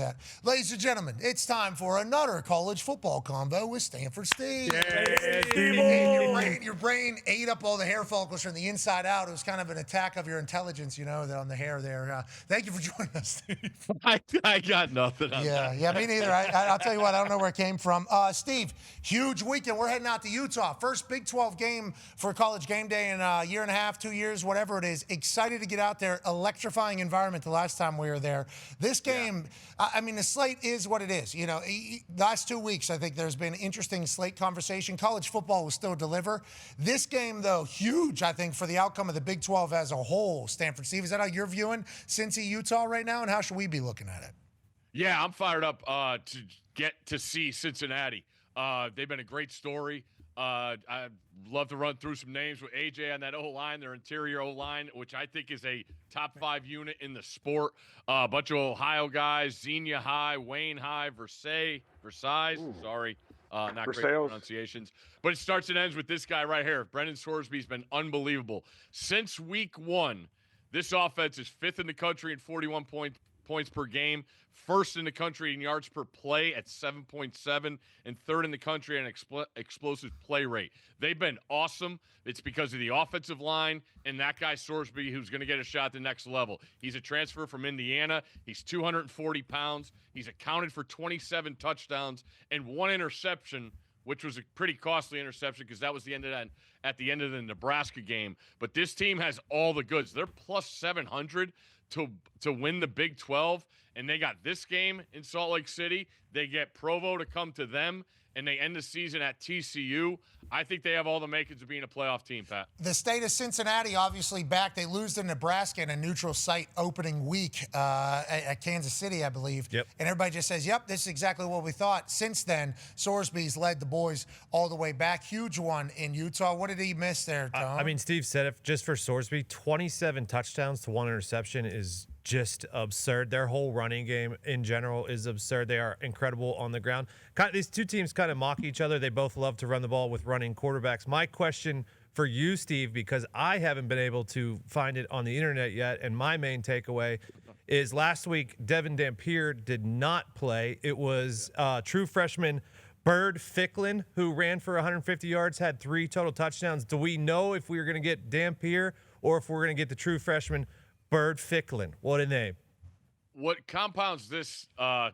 that. Ladies and gentlemen, it's time for another college football convo with Stanford Steve. Yeah, Your brain ate up all the hair follicles from the inside out. It was kind of an attack of your intelligence, on the hair there. Thank you for joining us, Steve. I got nothing on that. Yeah, me neither. I'll tell you what, I don't know where it came from. Steve, huge weekend. We're heading out to Utah. First Big 12 game for College Game Day in a year and a half, 2 years, whatever it is. Excited to get out there. Electrifying environment the last time we were there. This game, the slate is what it is. Last 2 weeks, I think there's been interesting slate conversation. College football will still deliver. This game, though, huge, I think, for the outcome of the Big 12 as a whole. Stanford Steve, is that how you're viewing Cincy, Utah right now, and how should we be looking at it? Yeah, I'm fired up to get to see Cincinnati. They've been a great story. I'd love to run through some names with AJ on that O-line, their interior O-line, which I think is a top 5 unit in the sport. A bunch of Ohio guys, Xenia High, Wayne High, Versailles. Sorry, not great pronunciations. But it starts and ends with this guy right here. Brendan Sorsby's been unbelievable. Since week 1, this offense is 5th in the country in 41 points per game, 1st in the country in yards per play at 7.7, and 3rd in the country in explosive play rate. They've been awesome. It's because of the offensive line and that guy Sorsby, who's going to get a shot at the next level. He's a transfer from Indiana. He's 240 pounds. He's accounted for 27 touchdowns and 1 interception, which was a pretty costly interception because that was at the end of the Nebraska game. But this team has all the goods. They're plus 700 to win the Big 12, and they got this game in Salt Lake City. They get Provo to come to them, and they end the season at TCU. I think they have all the makings of being a playoff team, Pat. The state of Cincinnati obviously back. They lose to Nebraska in a neutral site opening week at Kansas City, I believe. Yep. And everybody just says, yep, this is exactly what we thought. Since then, Sorsby's led the boys all the way back. Huge one in Utah. What did he miss there, Tom? Steve said it just for Sorsby, 27 touchdowns to 1 interception is just absurd. Their whole running game in general is absurd. They are incredible on the ground. These two teams kind of mock each other. They both love to run the ball with running quarterbacks. My question for you, Steve, because I haven't been able to find it on the internet yet, and my main takeaway is last week Devin Dampier did not play. It was true freshman Bird Ficklin, who ran for 150 yards, had 3 total touchdowns. Do we know if we were going to get Dampier or if we're going to get the true freshman Bird Ficklin? What a name. What compounds this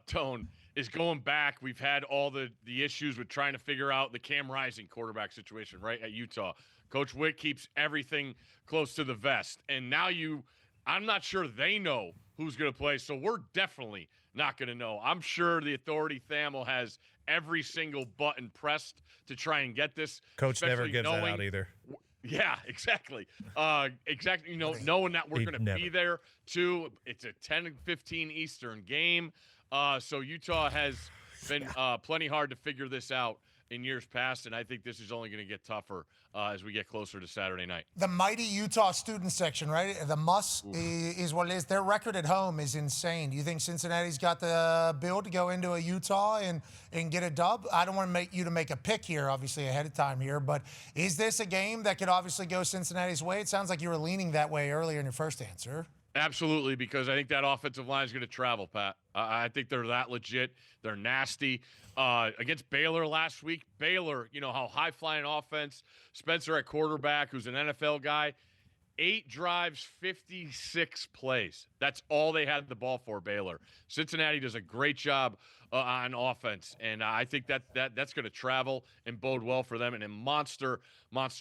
tone is going back. We've had all the issues with trying to figure out the Cam Rising quarterback situation, right, at Utah. Coach Witt keeps everything close to the vest. And now I'm not sure they know who's going to play, so we're definitely not going to know. I'm sure the authority Thamel has every single button pressed to try and get this. Coach never gives that out either. Yeah, exactly. Knowing that we're going to be there, too. It's a 10 and 15 Eastern game. So Utah has been plenty hard to figure this out in years past, and I think this is only going to get tougher as we get closer to Saturday night. The mighty Utah student section, right? The muss is what it is. Their record at home is insane. Do you think Cincinnati's got the build to go into a Utah and get a dub? I don't want to make a pick here, obviously, ahead of time here, but is this a game that could obviously go Cincinnati's way? It sounds like you were leaning that way earlier in your first answer. Absolutely, because I think that offensive line is going to travel, Pat. I think they're that legit. They're nasty. Against Baylor last week, Baylor, how high-flying offense, Spencer at quarterback, who's an NFL guy, 8 drives, 56 plays. That's all they had the ball for, Baylor. Cincinnati does a great job on offense, and I think that's going to travel and bode well for them in a monster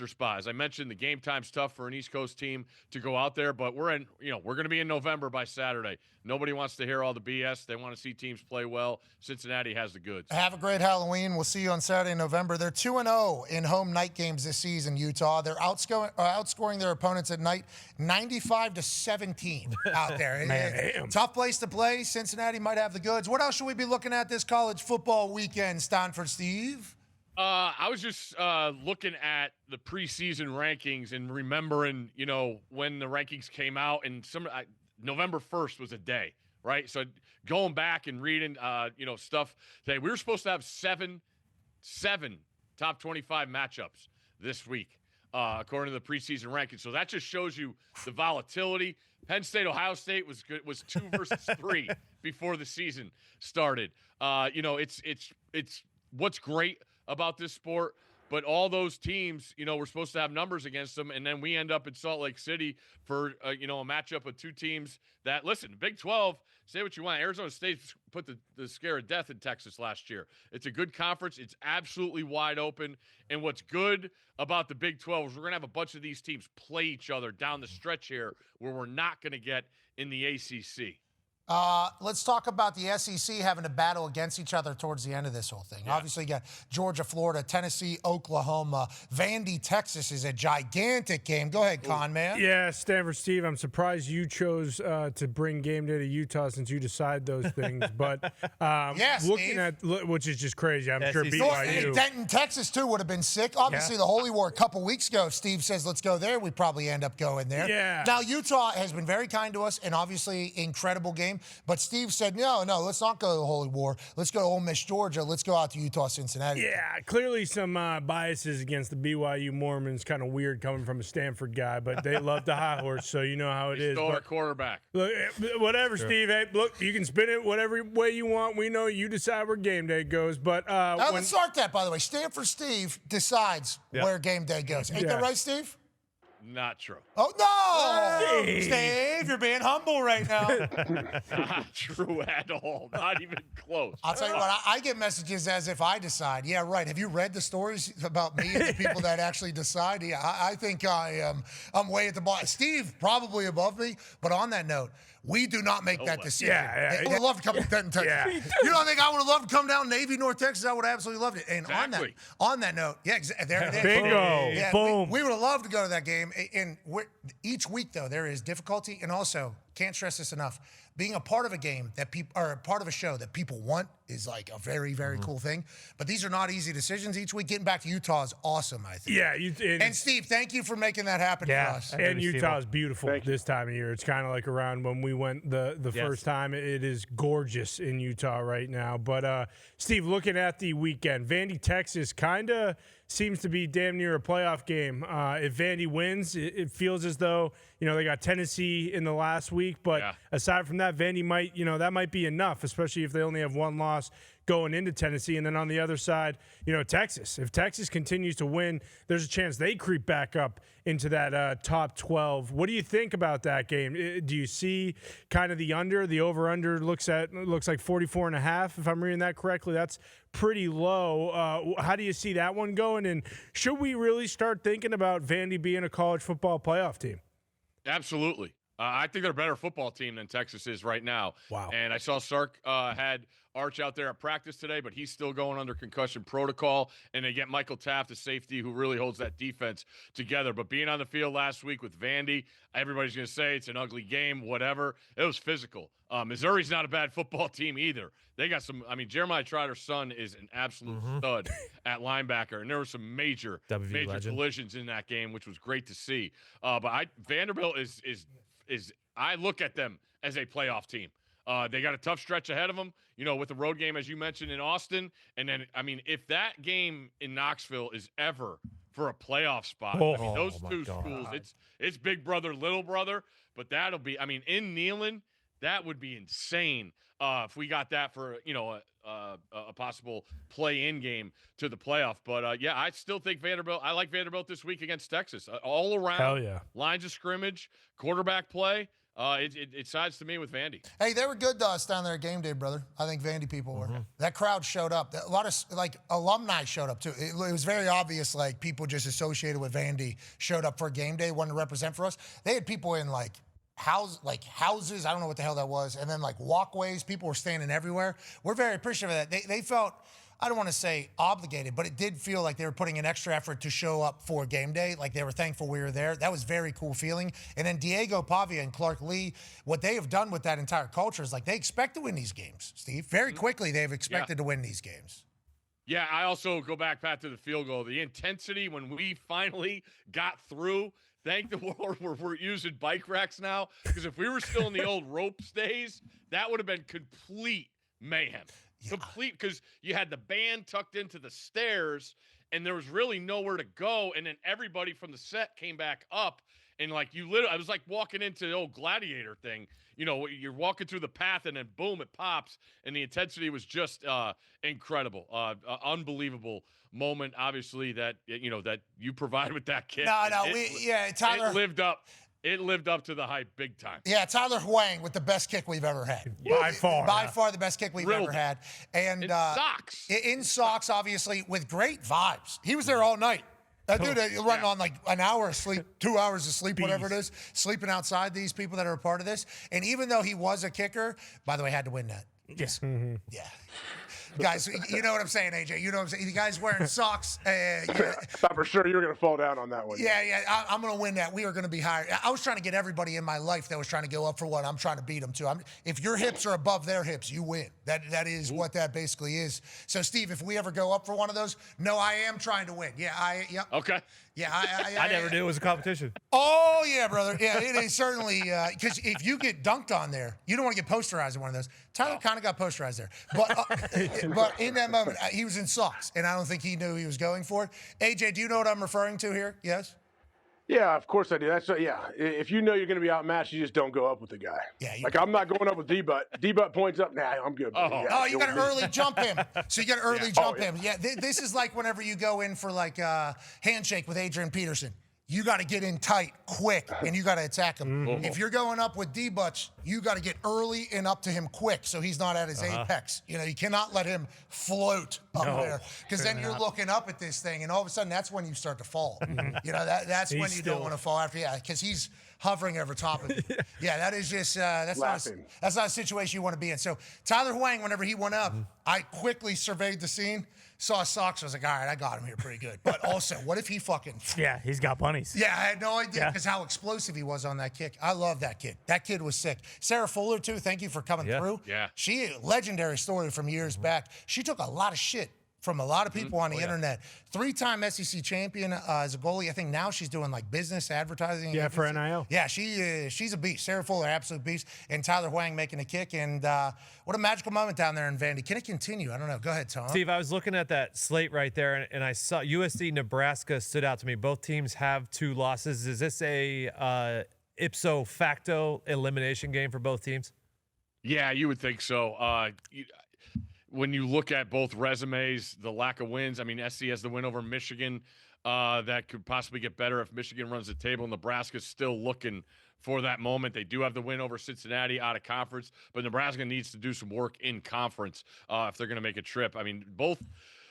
spot. As I mentioned, the game time's tough for an East Coast team to go out there, but we're going to be in November by Saturday. Nobody wants to hear all the BS. They want to see teams play well. Cincinnati has the goods. Have a great Halloween. We'll see you on Saturday in November. They're 2-0 in home night games this season, Utah. They're outscoring their opponents at night 95-17 out there. Tough place to play. Cincinnati might have the goods. What else should we be looking at this college football weekend, Stanford Steve? I was just looking at the preseason rankings and remembering, when the rankings came out, and November 1st was a day, right? So going back and reading, stuff today, we were supposed to have seven top 25 matchups this week. according to the preseason rankings. So that just shows you the volatility. Penn State, Ohio State was 2 versus 3 before the season started. It's what's great about this sport. But all those teams, we're supposed to have numbers against them, and then we end up in Salt Lake City for, a matchup of two teams that, listen, Big 12, say what you want. Arizona State put the scare of death in Texas last year. It's a good conference. It's absolutely wide open. And what's good about the Big 12 is we're going to have a bunch of these teams play each other down the stretch here where we're not going to get in the ACC. Let's talk about the SEC having to battle against each other towards the end of this whole thing. Yeah. Obviously, you got Georgia, Florida, Tennessee, Oklahoma. Vandy, Texas is a gigantic game. Go ahead, Con Man. Yeah, Stanford Steve, I'm surprised you chose to bring game day to Utah since you decide those things. But looking at, which is just crazy, I'm sure BYU. Denton, Texas, too, would have been sick. Obviously, the Holy War a couple weeks ago, if Steve says, let's go there, we probably end up going there. Yeah. Now, Utah has been very kind to us, and obviously, incredible game. But Steve said, no, let's not go to the Holy War. Let's go to Ole Miss, Georgia. Let's go out to Utah, Cincinnati. Yeah, clearly some biases against the BYU Mormons. Kind of weird coming from a Stanford guy, but they love the high horse, so you know how it is. Stole our quarterback. Look, whatever, sure. Steve. Hey, look, you can spin it whatever way you want. We know you decide where game day goes. But let's start that, by the way. Stanford Steve decides where game day goes. Ain't that right, Steve? Not true. Oh, no! Steve, you're being humble right now. Not true at all. Not even close. I'll tell you what, I get messages as if I decide. Yeah, right. Have you read the stories about me and the people that actually decide? Yeah, I think I'm way at the bottom. Steve, probably above me. But on that note, we do not make that decision. Yeah. I would love to come to Denton, Texas. Yeah. You don't think I would have loved to come down Navy, North Texas? I would have absolutely loved it. And exactly. on that note, there it is. Bingo. Yeah, Boom. We would have loved to go to that game. And each week, though, there is difficulty. And also, can't stress this enough, being a part of a game that people are a part of a show that people want is like a very, very cool thing. But these are not easy decisions each week. Getting back to Utah is awesome, I think. Yeah. And Steve, thank you for making that happen for us. And Utah is beautiful this time of year. It's kind of like around when we went the first time. It is gorgeous in Utah right now. But, Steve, looking at the weekend, Vandy, Texas kind of seems to be damn near a playoff game. If Vandy wins, it feels as though, they got Tennessee in the last week. But aside from that, Vandy might, that might be enough, especially if they only have one loss going into Tennessee. And then on the other side, Texas. If Texas continues to win, there's a chance they creep back up into that top 12. What do you think about that game? Do you see kind of the under? The over-under looks like 44.5, if I'm reading that correctly. That's pretty low. How do you see that one going? And should we really start thinking about Vandy being a college football playoff team? Absolutely. I think they're a better football team than Texas is right now. Wow. And I saw Sark had Arch out there at practice today, but he's still going under concussion protocol. And they get Michael Taft, the safety, who really holds that defense together. But being on the field last week with Vandy, everybody's going to say it's an ugly game, whatever. It was physical. Missouri's not a bad football team either. They got some, Jeremiah Trotter's son is an absolute stud at linebacker. And there were some major collisions in that game, which was great to see. But Vanderbilt is I look at them as a playoff team. They got a tough stretch ahead of them, with the road game, as you mentioned, in Austin. And then, if that game in Knoxville is ever for a playoff spot, those two schools, it's big brother, little brother. But that'll be, in Neyland, that would be insane if we got that for, a possible play-in game to the playoff. But, I still think Vanderbilt – I like Vanderbilt this week against Texas. All around, lines of scrimmage, quarterback play. It sides to me with Vandy. Hey, they were good to us down there at game day, brother. I think Vandy people were. That crowd showed up. A lot of alumni showed up too. It was very obvious, people just associated with Vandy showed up for game day, wanted to represent for us. They had people in houses. I don't know what the hell that was, and then walkways. People were standing everywhere. We're very appreciative of that. They felt, I don't want to say obligated, but it did feel like they were putting an extra effort to show up for game day. Like they were thankful we were there. That was very cool feeling. And then Diego Pavia and Clark Lee, what they have done with that entire culture is they expect to win these games, Steve. Very quickly, they've expected to win these games. Yeah, I also go back, Pat, to the field goal. The intensity when we finally got through. Thank the Lord we're using bike racks now, because if we were still in the old ropes days, that would have been complete mayhem. Complete, because you had the band tucked into the stairs, and there was really nowhere to go. And then everybody from the set came back up, and like you literally, I was like walking into the old gladiator thing. You're walking through the path, and then boom, it pops, and the intensity was just incredible, unbelievable moment. Obviously, that that you provide with that kid. Tyler. It lived up to the hype big time. Yeah, Tyler Huang with the best kick we've ever had. By far. By far the best kick we've ever had. And in socks. In socks, obviously, with great vibes. He was there all night. That dude running on like an hour of sleep, 2 hours of sleep, whatever it is, sleeping outside these people that are a part of this. And even though he was a kicker, by the way, had to win that. Yes. Yeah. Guys, you know what I'm saying, AJ. You know what I'm saying. The guy's wearing socks. I thought for sure you were going to fall down on that one. Yeah. I'm going to win that. We are going to be higher. I was trying to get everybody in my life that was trying to go up for one. I'm trying to beat them too. If your hips are above their hips, you win. That is what that basically is. So, Steve, if we ever go up for one of those, no, I am trying to win. Yeah. Okay. Yeah, I never knew it was a competition. Oh, yeah, brother. Yeah, it is certainly, because if you get dunked on there, you don't want to get posterized in one of those. Tyler kind of got posterized there. But in that moment, he was in socks, and I don't think he knew he was going for it. AJ, do you know what I'm referring to here? Yes? Yeah, of course I do. If you know you're going to be outmatched, you just don't go up with the guy. Yeah, I'm not going up with D-Butt. D-Butt points up. Nah, I'm good. You got to early jump him. So you got to early jump him. Yeah, this is like whenever you go in for like a handshake with Adrian Peterson. You got to get in tight, quick, and you got to attack him. Mm-hmm. If you're going up with D-Butch, you got to get early and up to him quick so he's not at his apex. You cannot let him float up there because then you're looking up at this thing, and all of a sudden that's when you start to fall. That's when you don't want to fall after. Yeah, because he's hovering over top of you. Yeah, that is just that's not a situation you want to be in. So Tyler Huang, whenever he went up, I quickly surveyed the scene. Saw socks. I was like, all right, I got him here pretty good. But also, what if he fucking... Yeah, he's got bunnies. Yeah, I had no idea because how explosive he was on that kick. I love that kid. That kid was sick. Sarah Fuller, too, thank you for coming through. Yeah. She, legendary story from years back. She took a lot of shit from a lot of people on the internet. 3-time SEC champion as a goalie. I think now she's doing like business advertising. Yeah, for NIL. Yeah, she's a beast. Sarah Fuller, absolute beast. And Tyler Huang making a kick. And what a magical moment down there in Vandy. Can it continue? I don't know. Go ahead, Tom. Steve, I was looking at that slate right there, and I saw USC Nebraska stood out to me. Both teams have 2 losses. Is this a ipso facto elimination game for both teams? Yeah, you would think so. When you look at both resumes, the lack of wins, I mean, SC has the win over Michigan. That could possibly get better if Michigan runs the table. Nebraska's still looking for that moment. They do have the win over Cincinnati out of conference, but Nebraska needs to do some work in conference if they're going to make a trip. I mean,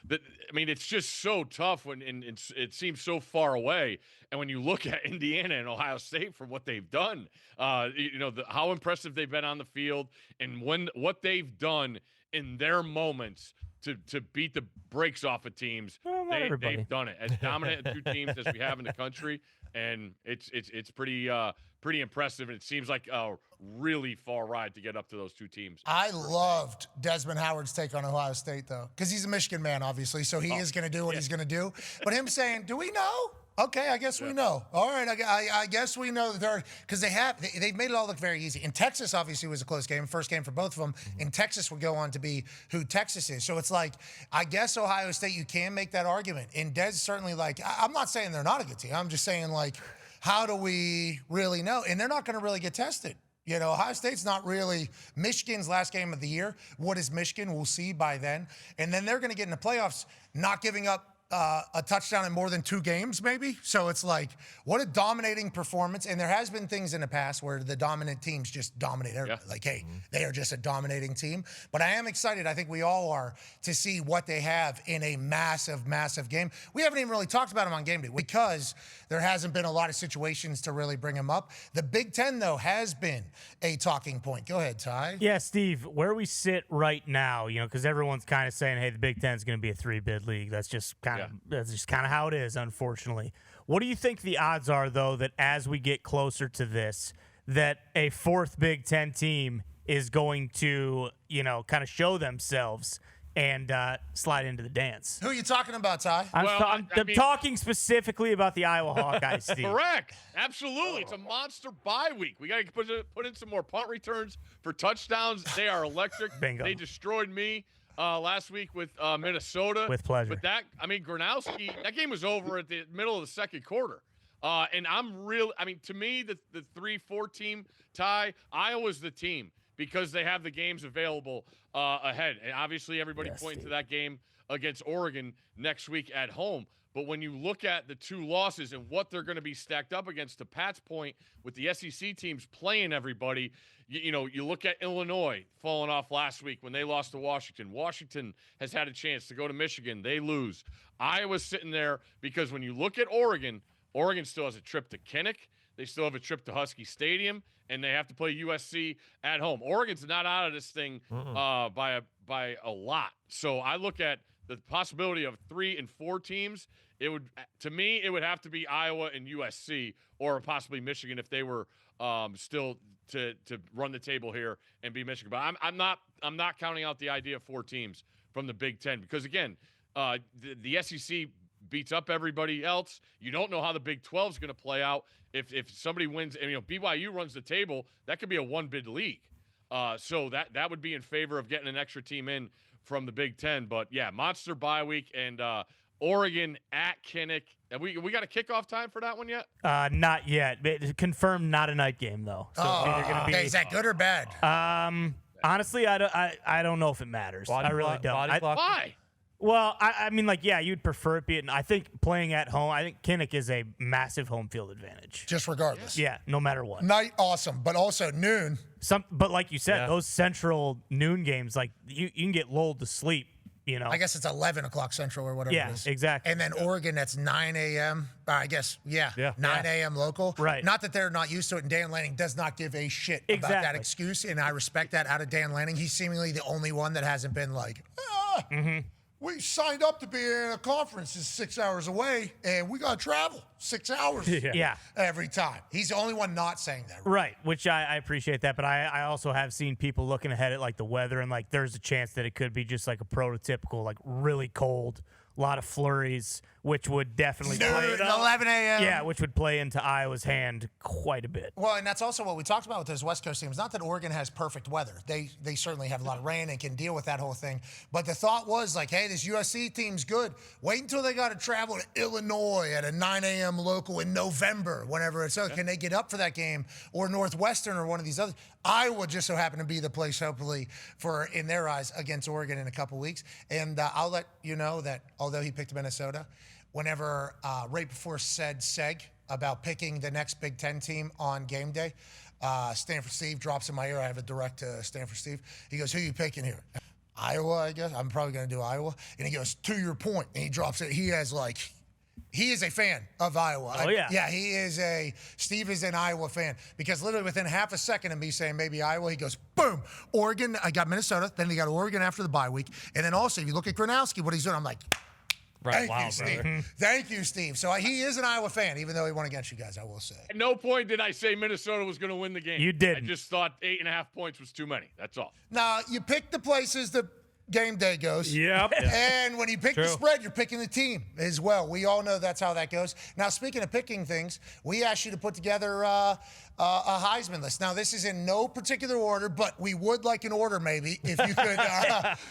it's just so tough and it seems so far away. And when you look at Indiana and Ohio State for what they've done, how impressive they've been on the field and what they've done in their moments to beat the brakes off of teams, they've done it as dominant 2 teams as we have in the country, and it's pretty impressive. And it seems like a really far ride to get up to those 2 teams. I loved Desmond Howard's take on Ohio State though, because he's a Michigan man, obviously, so he is going to do what he's going to do. But him saying, "Do we know?" Okay, I guess we know. All right, I guess we know that they're because they've made it all look very easy. In Texas, obviously, was a close game, first game for both of them. In Texas would go on to be who Texas is. So it's like, I guess Ohio State, you can make that argument. And Des certainly I'm not saying they're not a good team. I'm just saying how do we really know? And they're not going to really get tested. Ohio State's not really Michigan's last game of the year. What is Michigan? We'll see by then. And then they're going to get in the playoffs, not giving up a touchdown in more than 2 games, maybe. So it's like, what a dominating performance. And there has been things in the past where the dominant teams just dominate everybody. Yeah. Like, hey, they are just a dominating team. But I am excited, I think we all are, to see what they have in a massive, massive game. We haven't even really talked about them on game day because there hasn't been a lot of situations to really bring them up. The Big Ten, though, has been a talking point. Go ahead, Ty. Yeah, Steve, where we sit right now, because everyone's kind of saying, hey, the Big Ten is going to be a 3-bid league. That's just kind of how it is, unfortunately. What do you think the odds are, though, that as we get closer to this, that a 4th Big Ten team is going to, kind of show themselves and slide into the dance? Who are you talking about, Ty? I'm talking specifically about the Iowa Hawkeyes, Steve. Correct. Absolutely. It's a monster bye week. We got to put in some more punt returns for touchdowns. They are electric. Bingo. They destroyed me last week with Minnesota. With pleasure. But Gronowski, that game was over at the middle of the second quarter. And to me, the 3-4 team tie, Iowa's the team because they have the games available ahead. And obviously everybody pointing to that game against Oregon next week at home. But when you look at the two losses and what they're going to be stacked up against, to Pat's point, with the SEC teams playing everybody, you look at Illinois falling off last week when they lost to Washington. Washington has had a chance to go to Michigan. They lose. Iowa's sitting there because when you look at Oregon still has a trip to Kinnick. They still have a trip to Husky Stadium, and they have to play USC at home. Oregon's not out of this thing by a lot. So I look at the possibility of 3 and 4 teams. It would have to be Iowa and USC, or possibly Michigan if they were still to run the table here and be Michigan. But I'm not counting out the idea of 4 teams from the Big Ten because again, the SEC beats up everybody else. You don't know how the Big 12 is going to play out. If somebody wins, and BYU runs the table, that could be a 1-bid league. So that would be in favor of getting an extra team in from the Big Ten. But yeah, monster bye week and Oregon at Kinnick. Have we got a kickoff time for that one yet? Not yet. Confirmed, not a night game though. So it's either gonna be, is that good or bad? Honestly, I don't know if it matters. I really don't. Why? Well, you'd prefer it being. I think playing at home. I think Kinnick is a massive home field advantage. Just regardless. Yeah, no matter what. Night, awesome, but also noon. But like you said, those central noon games, like you can get lulled to sleep. I guess it's 11 o'clock Central or whatever it is. Yeah, exactly. And then Oregon, that's 9 a.m. I guess, 9 a.m. local. Right. Not that they're not used to it, and Dan Lanning does not give a shit about that excuse, and I respect that out of Dan Lanning. He's seemingly the only one that hasn't been like, we signed up to be in a conference. It's 6 hours away, and we got to travel 6 hours every time. He's the only one not saying that. Right, which I appreciate that. But I also have seen people looking ahead at like the weather, and like there's a chance that it could be just like a prototypical, like really cold, a lot of flurries, which would definitely play 11 a.m. Yeah, which would play into Iowa's hand quite a bit. Well, and that's also what we talked about with those West Coast teams. Not that Oregon has perfect weather. They certainly have a lot of rain and can deal with that whole thing. But the thought was like, hey, this USC team's good. Wait until they got to travel to Illinois at a 9 a.m. local in November, whenever it's so. Can they get up for that game? Or Northwestern or one of these others. Iowa just so happened to be the place, hopefully, for, in their eyes, against Oregon in a couple weeks. And I'll let you know that although he picked Minnesota, whenever right before said seg about picking the next Big Ten team on game day, Stanford Steve drops in my ear. I have a direct to Stanford Steve. He goes, who are you picking here? Iowa, I guess. I'm probably going to do Iowa. And he goes, to your point. And he drops it. He is a fan of Iowa. Oh, yeah. Yeah, Steve is an Iowa fan because literally within half a second of me saying maybe Iowa, he goes, boom, Oregon. I got Minnesota. Then they got Oregon after the bye week. And then also, if you look at Gronowski, what he's doing, I'm like, Right. Thank you, Steve. Thank you, Steve. So he is an Iowa fan, even though he won against you guys, I will say. At no point did I say Minnesota was going to win the game. You didn't. I just thought 8.5 points was too many. That's all. Now, you pick the places the game day goes. Yep. And when you pick the spread, you're picking the team as well. We all know that's how that goes. Now, speaking of picking things, we asked you to put together a Heisman list. Now, this is in no particular order, but we would like an order maybe if you could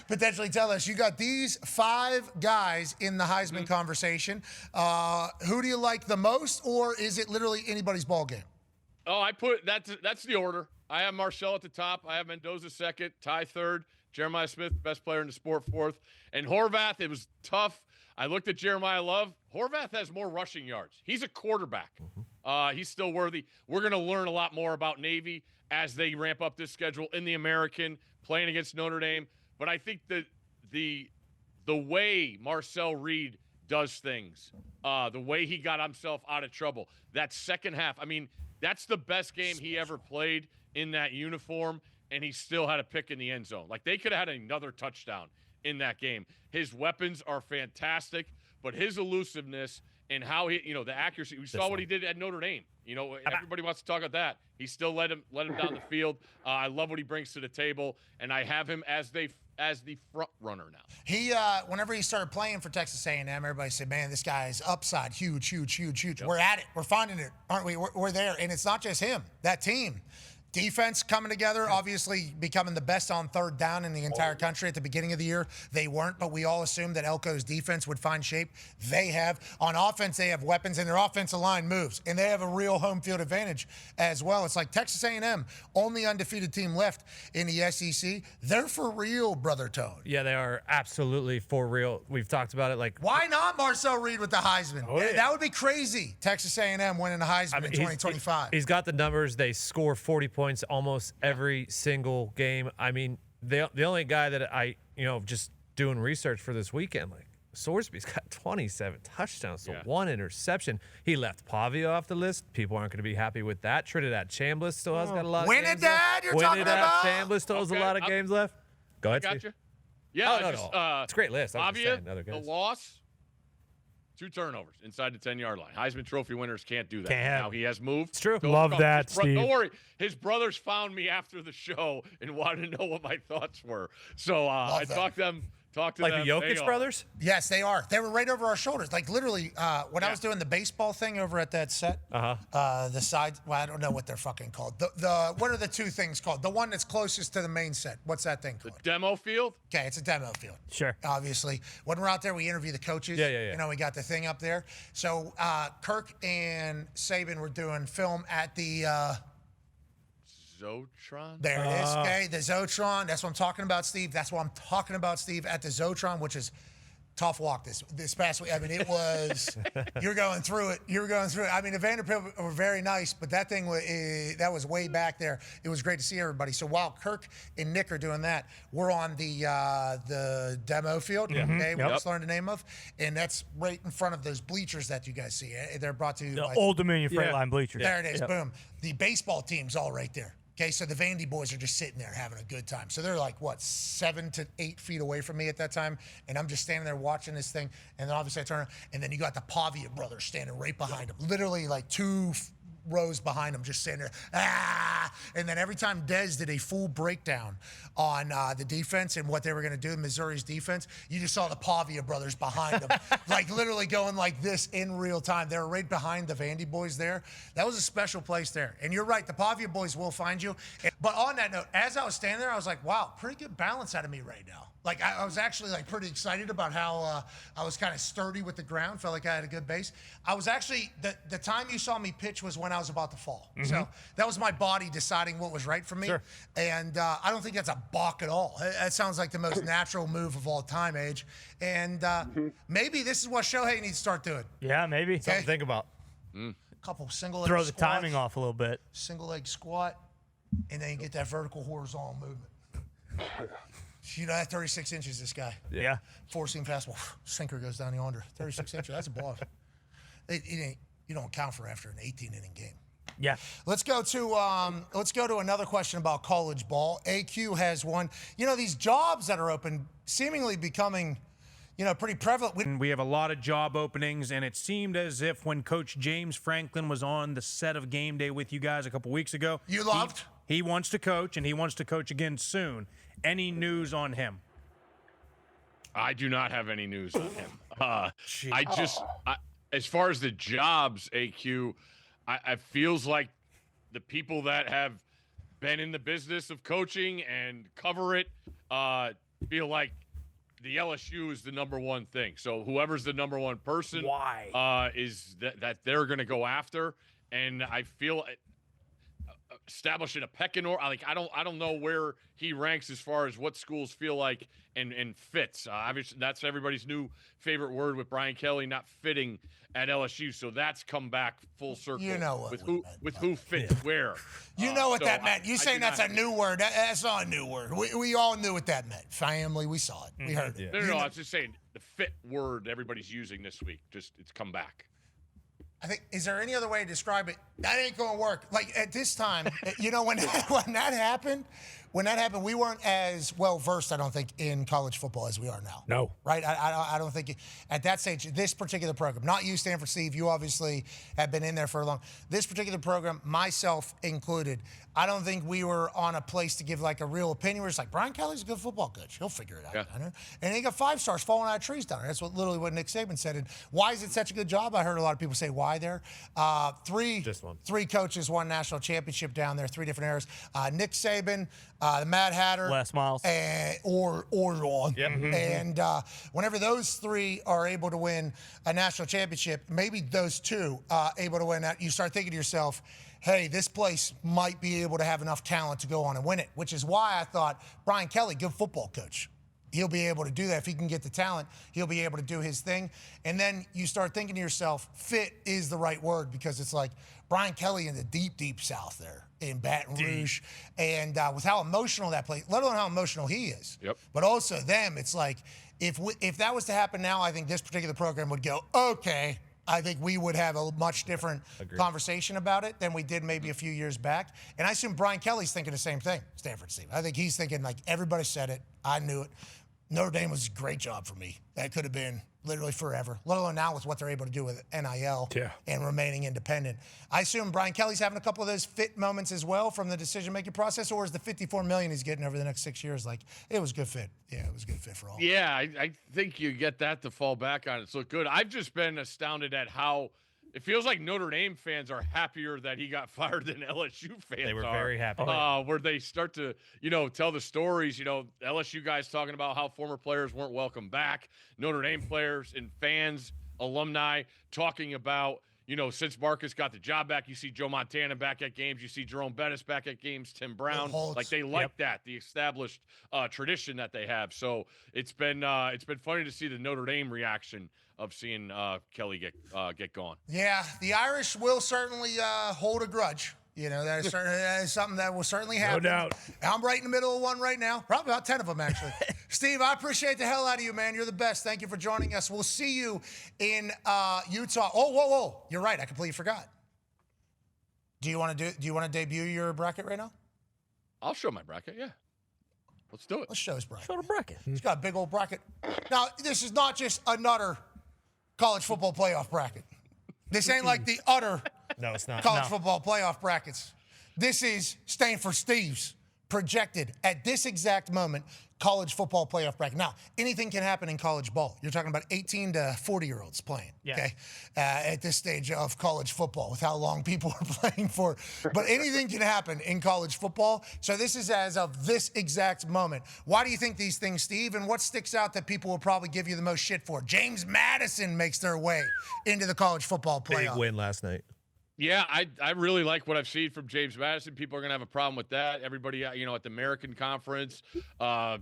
potentially tell us. You got these 5 guys in the Heisman conversation. Who do you like the most, or is it literally anybody's ball game? Oh, I put that's the order. I have Marshall at the top. I have Mendoza second, Ty third, Jeremiah Smith, best player in the sport, fourth. And Horvath, it was tough. I looked at Jeremiah Love. Horvath has more rushing yards. He's a quarterback. He's still worthy. We're going to learn a lot more about Navy as they ramp up this schedule in the American, playing against Notre Dame. But I think that the way Marcel Reed does things, the way he got himself out of trouble, that second half, I mean, that's the best game he ever played in that uniform, and he still had a pick in the end zone. Like, they could have had another touchdown in that game. His weapons are fantastic, but his elusiveness and how he, the accuracy, we saw what he did at Notre Dame. Everybody wants to talk about that. He still let him down the field. I love what he brings to the table, and I have him as the front runner now. He, whenever he started playing for Texas A&M, everybody said, man, this guy is upside, huge. Yep. We're at it. We're finding it, aren't we? We're there. And it's not just him. That team, Defense coming together, obviously becoming the best on third down in the entire country. At the beginning of the year, they weren't, but we all assumed that Elko's defense would find shape. They have. On offense, they have weapons, and their offensive line moves, and they have a real home field advantage as well. It's like Texas A&M, only undefeated team left in the SEC. They're for real, Brother Tone. Yeah, they are absolutely for real. We've talked about it. Like, why not Marcel Reed with the Heisman? Oh, yeah. That would be crazy. Texas A&M winning the Heisman in 2025. He's got the numbers. They score 40 points almost every single game. I mean, the only guy that I, just doing research for this weekend, like Sorsby's got 27 touchdowns, so 1 interception. He left Pavia off the list. People aren't going to be happy with that. Trinidad Chambliss still has got a lot of games left. You're talking about? Chambliss still has a lot of games left. Go ahead, Gotcha. Steve. Yeah, no. It's a great list. I'm just Pavia, saying other the guys. loss, 2 turnovers inside the 10-yard line. Heisman Trophy winners can't do that. Can't have Now he has moved. It's true. Love that, Steve. Don't worry. His brothers found me after the show and wanted to know what my thoughts were. So I talked to them. Like the Jokic brothers? Yes, they are. They were right over our shoulders. Like literally, when I was doing the baseball thing over at that set, the side. Well, I don't know what they're fucking called. The what are the 2 things called? The one that's closest to the main set. What's that thing called? Demo field? Okay, it's a demo field. Sure. Obviously, when we're out there, we interview the coaches. Yeah. We got the thing up there. So Kirk and Saban were doing film at the. Zotron? There it is. Okay, the Zotron. That's what I'm talking about, Steve. That's what I'm talking about, Steve, at the Zotron, which is tough walk this past week. I mean, it was, you're going through it. I mean, the Vanderbilt were very nice, but that thing that was way back there. It was great to see everybody. So while Kirk and Nick are doing that, we're on the demo field. Okay, we just learned the name of, and that's right in front of those bleachers that you guys see. They're brought to you The by Old Dominion Freight bleachers. There it is. Boom. The baseball team's all right there. Okay, so the Vandy boys are just sitting there having a good time. So they're like, 7 to 8 feet away from me at that time, and I'm just standing there watching this thing, and then obviously I turn around, and then you got the Pavia brothers standing right behind him, literally like 2 rows behind him, just sitting there, and then every time Dez did a full breakdown on the defense and what they were going to do, Missouri's defense, you just saw the Pavia brothers behind them, like literally going like this in real time. They were right behind the Vandy boys there. That was a special place there. And you're right, the Pavia boys will find you. But on that note, as I was standing there, I was like, wow, pretty good balance out of me right now. Like, I was actually, like, pretty excited about how I was kind of sturdy with the ground. Felt like I had a good base. I was actually, the time you saw me pitch was when I was about to fall. So that was my body deciding what was right for me. Sure. And I don't think that's a balk at all. That sounds like the most natural move of all time, Age. And maybe this is what Shohei needs to start doing. Yeah, maybe. Something to think about. A couple single leg Throw the squats, timing off a little bit. single leg squat, and then you get that vertical horizontal movement. You know, that 36 inches, this guy. Yeah. 4-seam fastball, sinker goes down yonder. 36 inches, that's a ball. It ain't, you don't count for after an 18-inning game. Yeah. Let's go to another question about college ball. AQ has one. You know, these jobs that are open seemingly becoming, pretty prevalent. We have a lot of job openings, and it seemed as if when Coach James Franklin was on the set of Game Day with you guys a couple weeks ago, You loved? He wants to coach, and he wants to coach again soon. Any news on him? I do not have any news on him. As far as the jobs, AQ, I feels like the people that have been in the business of coaching and cover it feel like the LSU is the number one thing. So whoever's the number one person, is that they're going to go after. And I feel establishing a pecking order. Like I don't know where he ranks as far as what schools feel like and fits. Obviously, that's everybody's new favorite word with Brian Kelly not fitting at LSU. So that's come back full circle. You know what with who fits where. You know what that meant. You saying that's a new word. That's not a new word. We all knew what that meant. Family, we saw it. We heard it. No, I was just saying the fit word everybody's using this week. Just it's come back. I think, is there any other way to describe it? That ain't going to work. Like, at this time, when that happened, when that happened, we weren't as well versed, I don't think, in college football as we are now. No. Right? I don't think at that stage, this particular program, not you, Stanford Steve, you obviously have been in there for a long. This particular program, myself included, I don't think we were on a place to give like a real opinion. We're just like, Brian Kelly's a good football coach. He'll figure it out. Yeah. Down there. And he got 5 stars falling out of trees down there. That's literally what Nick Saban said. And why is it such a good job? I heard a lot of people say why there. Three coaches won national championship down there, 3 different eras. Nick Saban, the Mad Hatter, Les Miles, and Orgeron. Yep. And whenever those 3 are able to win a national championship, maybe those 2 able to win that, you start thinking to yourself, hey, this place might be able to have enough talent to go on and win it, which is why I thought Brian Kelly, good football coach. He'll be able to do that. If he can get the talent, he'll be able to do his thing. And then you start thinking to yourself, fit is the right word, because it's like Brian Kelly in the deep, deep South there in Baton Rouge. And with how emotional that place, let alone how emotional he is. Yep. But also them, it's like, if that was to happen now, I think this particular program would go, okay, I think we would have a much different conversation about it than we did maybe a few years back. And I assume Brian Kelly's thinking the same thing, Stanford Steve. I think he's thinking, like, everybody said it. I knew it. Notre Dame was a great job for me. That could have been literally forever, let alone now with what they're able to do with NIL and remaining independent. I assume Brian Kelly's having a couple of those fit moments as well from the decision-making process, or is the $54 million he's getting over the next 6 years like, it was a good fit? Yeah, it was a good fit for all. Yeah, I think you get that to fall back on. It's look good. I've just been astounded at how it feels like Notre Dame fans are happier that he got fired than LSU fans are. They were very happy. Where they start to, tell the stories, LSU guys talking about how former players weren't welcome back, Notre Dame players and fans, alumni talking about, since Marcus got the job back, you see Joe Montana back at games, you see Jerome Bettis back at games, Tim Brown, like they like that, the established tradition that they have. So it's been funny to see the Notre Dame reaction of seeing Kelly get gone. Yeah, the Irish will certainly hold a grudge. That is something that will certainly happen. No doubt. I'm right in the middle of one right now. Probably about 10 of them, actually. Steve, I appreciate the hell out of you, man. You're the best. Thank you for joining us. We'll see you in Utah. Oh, whoa. You're right. I completely forgot. Do you want to debut your bracket right now? I'll show my bracket, yeah. Let's do it. Let's show his bracket. show the bracket. He's got a big old bracket. Now, this is not just another college football playoff bracket. This ain't like the other No, it's not. college football playoff brackets. This is Stanford Steve's projected at this exact moment college football playoff bracket. Now, anything can happen in college ball. You're talking about 18 to 40-year-olds playing, okay, at this stage of college football with how long people are playing for. But anything can happen in college football. So this is as of this exact moment. Why do you think these things, Steve? And what sticks out that people will probably give you the most shit for? James Madison makes their way into the college football playoff. Big win last night. Yeah, I really like what I've seen from James Madison. People are going to have a problem with that. Everybody, at the American Conference, I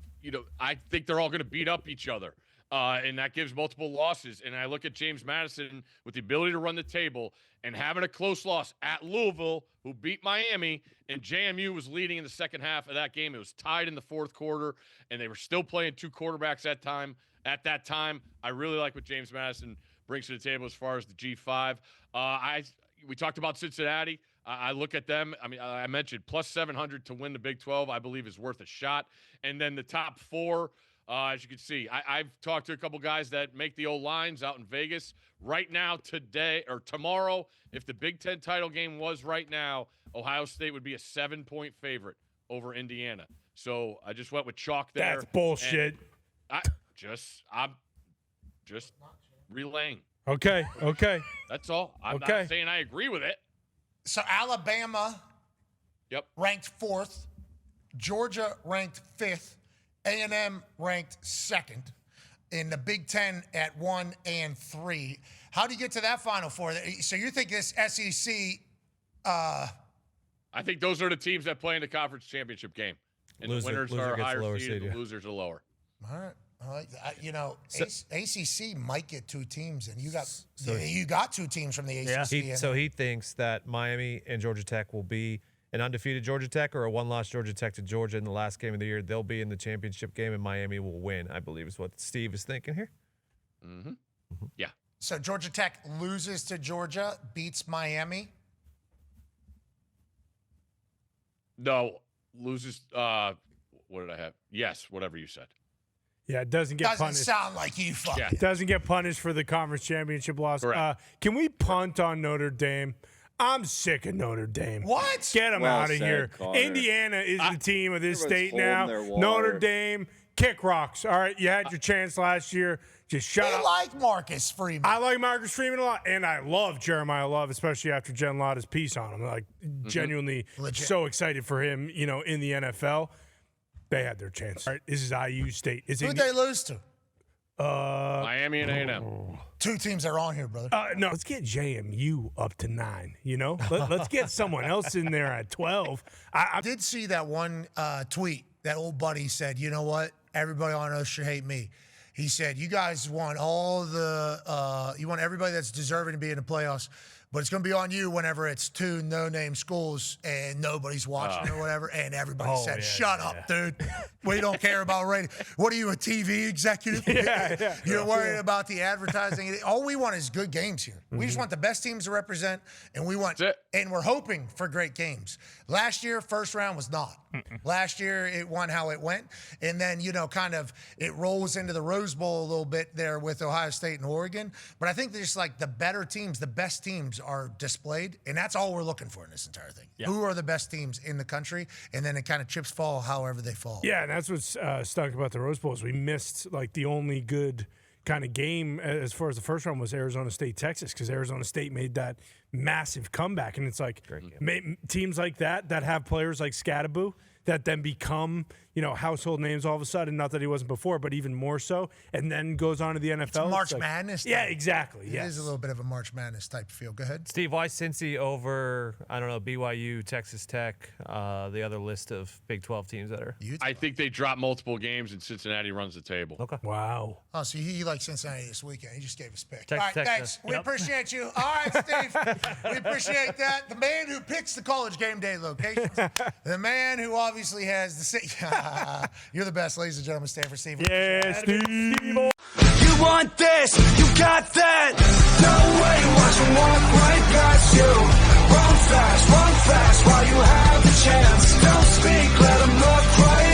think they're all going to beat up each other, and that gives multiple losses. And I look at James Madison with the ability to run the table and having a close loss at Louisville, who beat Miami, and JMU was leading in the second half of that game. It was tied in the fourth quarter, and they were still playing 2 quarterbacks at that time. I really like what James Madison brings to the table as far as the G5. We talked about Cincinnati. I look at them. I mean, I mentioned plus 700 to win the Big 12, I believe is worth a shot. And then the top 4, as you can see, I've talked to a couple guys that make the old lines out in Vegas. Right now, today, or tomorrow, if the Big 10 title game was right now, Ohio State would be a 7-point favorite over Indiana. So I just went with chalk there. That's bullshit. I'm just relaying. Okay. That's all. I'm not saying I agree with it. So Alabama ranked 4th, Georgia ranked 5th, A&M ranked 2nd in the Big Ten at 1 and 3. How do you get to that Final Four? So you think this SEC? I think those are the teams that play in the conference championship game, and the winners are higher seed, and the losers are lower. All right. ACC might get 2 teams, and you got 2 teams from the ACC. So he thinks that Miami and Georgia Tech will be an undefeated Georgia Tech or a one-loss Georgia Tech to Georgia in the last game of the year. They'll be in the championship game, and Miami will win, I believe is what Steve is thinking here. Mm-hmm. Yeah. So Georgia Tech loses to Georgia, beats Miami? No, loses. What did I have? Yes, whatever you said. Yeah, it doesn't get Doesn't punished. sound like you fucking. Yeah. Doesn't get punished for the conference championship loss. Correct. Can we punt on Notre Dame? I'm sick of Notre Dame. What? Get them Well out of said, here. Connor. Indiana is the team of this Everyone's state now. holding their Notre water. Dame, kick rocks. All right, you had your chance last year. Just shut We up. like Marcus Freeman. I like Marcus Freeman a lot, and I love Jeremiah Love, especially after Jen Lotta's piece on him. Like, genuinely Legit. so excited for him, in the NFL. They had their chance. All right, this is IU State. Who'd they lose to? Miami and A&M. Two teams that are on here, brother. No, let's get JMU up to 9. Let's get someone else in there at 12. I did see that one tweet that old buddy said, you know what? Everybody on us should hate me. He said, you guys want you want everybody that's deserving to be in the playoffs, but it's going to be on you whenever it's 2 no-name schools and nobody's watching or whatever. And everybody said, shut up, dude. We don't care about rating. What are you, a TV executive? Yeah. You're worried about the advertising. All we want is good games here. We just want the best teams to represent, and we're hoping for great games. Last year, first round was not. Last year, it won how it went. And then, kind of it rolls into the Rose Bowl a little bit there with Ohio State and Oregon. But I think there's like the better teams, the best teams are displayed. And that's all we're looking for in this entire thing. Yeah. Who are the best teams in the country? And then it kind of chips fall however they fall. Yeah, and that's what's stunk about the Rose Bowl is we missed like the only good kind of game as far as the first round was Arizona State, Texas, because Arizona State made that massive comeback. And it's like teams like that have players like Scadaboo that then become, household names all of a sudden. Not that he wasn't before, but even more so. And then goes on to the NFL. It's March Madness. Yeah, exactly. It is a little bit of a March Madness type feel. Go ahead. Steve, why Cincy over, I don't know, BYU, Texas Tech, the other list of Big 12 teams that are? I think they dropped multiple games and Cincinnati runs the table. Okay. Wow. Oh, so he likes Cincinnati this weekend. He just gave us pick. Texas All right, Tech, thanks. We appreciate you. All right, Steve. We appreciate that. The man who picks the college game day locations. The man who obviously has the city. You're the best, ladies and gentlemen. Stanford Steve. Yeah, Steve. You want this, you got that. No way, watch them walk right past you. Run fast while you have the chance. Don't speak, let them look right